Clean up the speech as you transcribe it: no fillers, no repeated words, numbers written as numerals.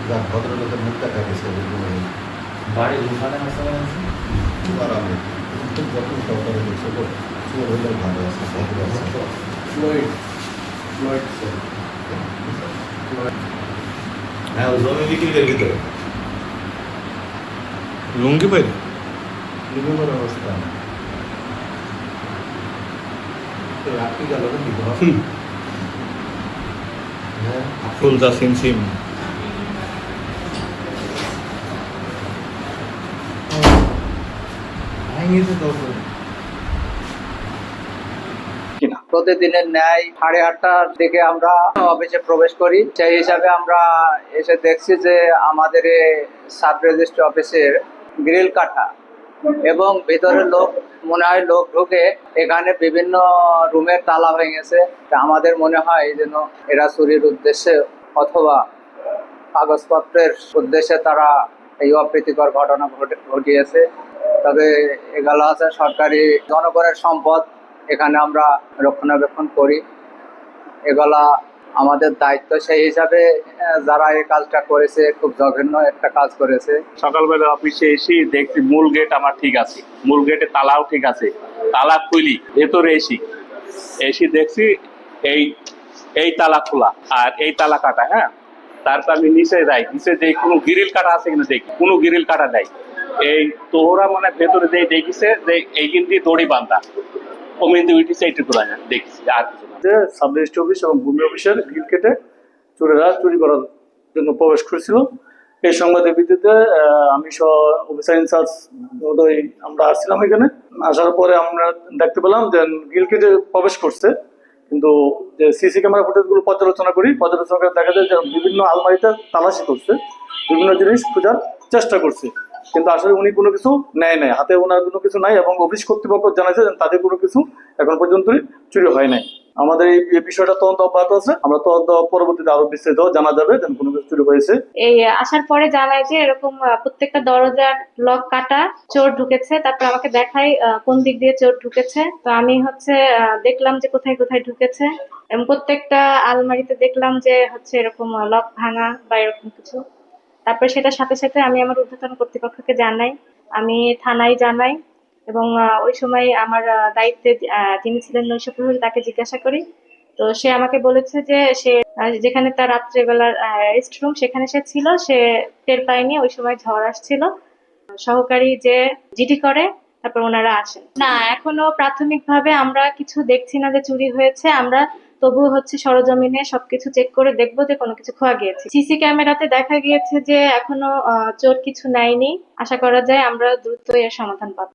যাক ভদ্রলোকের মুখ দেখা গেছে বাড়ি ওখানে আছে আরামে খুব যত্ন সহকারে দেখছে তো চোর হইলে ভালো আছে ভদ্র আছে ফ্লোয়েড ফ্লোয়েড স্যার হ্যাঁ ওই জমি বিক্রি করে দিতে হবে। লুঙ্গি পাইনি বিভিন্ন অবস্থা তো রাত্রি গেল না কি হ্যাঁ ফুলদা সিম সিম ভাঙিয়েছে তো প্রতিদিনের ন্যায় 8:30টার দিকে আমরা অফিসে প্রবেশ করি। সেই হিসাবে আমরা এসে দেখছি যে আমাদের সাব রেজিস্ট্রি অফিসের গ্রিল কাটা এবং ভিতরে লোক মনে হয় লোক ঢুকে এখানে বিভিন্ন রুমের তালা ভেঙেছে। আমাদের মনে হয় যেন এরা চুরির উদ্দেশ্যে অথবা কাগজপত্রের উদ্দেশ্যে তারা এই অপ্রীতিকর ঘটনা ঘটিয়েছে। তবে এগুলো আছে সরকারি জনগণের সম্পদ, এখানে আমরা রক্ষণাবেক্ষণ করি, এগুলা আমাদের দায়িত্ব। সেই হিসাবে যারা এই কাজটা করেছে খুব জঘন্য একটা কাজ করেছে। সকালবেলা অফিসে এসে দেখছি মূল গেট আমার ঠিক আছে, মূল গেটে তালাও ঠিক আছে, তালা খুলি ভেতরে এসে দেখছি এই এই তালা খোলা আর এই তালা কাটা। হ্যাঁ, তারপর আমি নিচে যাই, নিচে যে কোনো গ্রিল কাটা আছে কিনা দেখি, কোনো গ্রিল কাটা নেই। এই তোরা মানে ভেতরে যে দেখিছে যে এইখান দিয়ে দড়ি বান্ধা কমিয়ে উঠেছে, এইটুকু দেখছি আর কিছু না। যে সাব রেজিস্ট্রি অফিস এবং ভূমি অফিসের গ্রিল কেটে চোরেরা চুরি করার জন্য প্রবেশ করেছিল। এই সংবাদের ভিত্তিতে আমি সহ অফিসার ইনচার্জ মহোদয় আমরা আসছিলাম এখানে। আসার পরে আমরা দেখতে পেলাম যে গ্রিল কেটে প্রবেশ করছে, কিন্তু যে সিসি ক্যামেরা ফুটেজগুলো পর্যালোচনা করে দেখা যায় যে বিভিন্ন আলমারিতে তালাশি করছে, বিভিন্ন জিনিস খোঁজার চেষ্টা করছে, কিন্তু আসলে উনি কোনো কিছু নেয় নাই, হাতে ওনার কোনো কিছু নাই এবং অফিস কর্তৃপক্ষ জানাইছে যে তাদের কোনো কিছু এখন পর্যন্তই চুরি হয় নাই। আমাদের এই বিষয়টা তদন্ত অব্যাহত আছে, আমরা তদন্ত পরবর্তীতে আরো বিস্তারিত জানা যাবে যে কোনো কিছু চুরি হয়েছে। এই আসার পরে জানায় যে এরকম প্রত্যেকটা দরজার লক কাটা, চোর ঢুকেছে। তারপর আমাকে দেখায় কোন দিক দিয়ে চোর ঢুকেছে। তো আমি দেখলাম যে কোথায় কোথায় ঢুকেছে এবং প্রত্যেকটা আলমারিতে দেখলাম যে এরকম লক ভাঙা বা এরকম কিছু। তারপরে সেটার সাথে সাথে আমি আমার ঊর্ধ্বতন কর্তৃপক্ষকে জানাই, আমি থানায় জানাই এবং ওই সময় আমার দায়িত্বে যিনি ছিলেন নৈশ প্রহরী তাকে জিজ্ঞাসা করি। তো সে আমাকে বলেছে যে সে যেখানে তার রাত্রেবেলার রেস্ট রুম সেখানে সে ছিল, সে টের পায়নি, ওই সময় ঝড় আসছিল। সহকারী যে জিডি করে তারপর ওনারা আসেন না। এখনো প্রাথমিকভাবে আমরা কিছু দেখছি না যে চুরি হয়েছে। আমরা তবুও সরজমিনে সবকিছু চেক করে দেখবো যে কোনো কিছু খোয়া গিয়েছে। সিসি ক্যামেরাতে দেখা গিয়েছে যে এখনো চোর কিছু নেয়নি। আশা করা যায় আমরা দ্রুত এর সমাধান পাবো।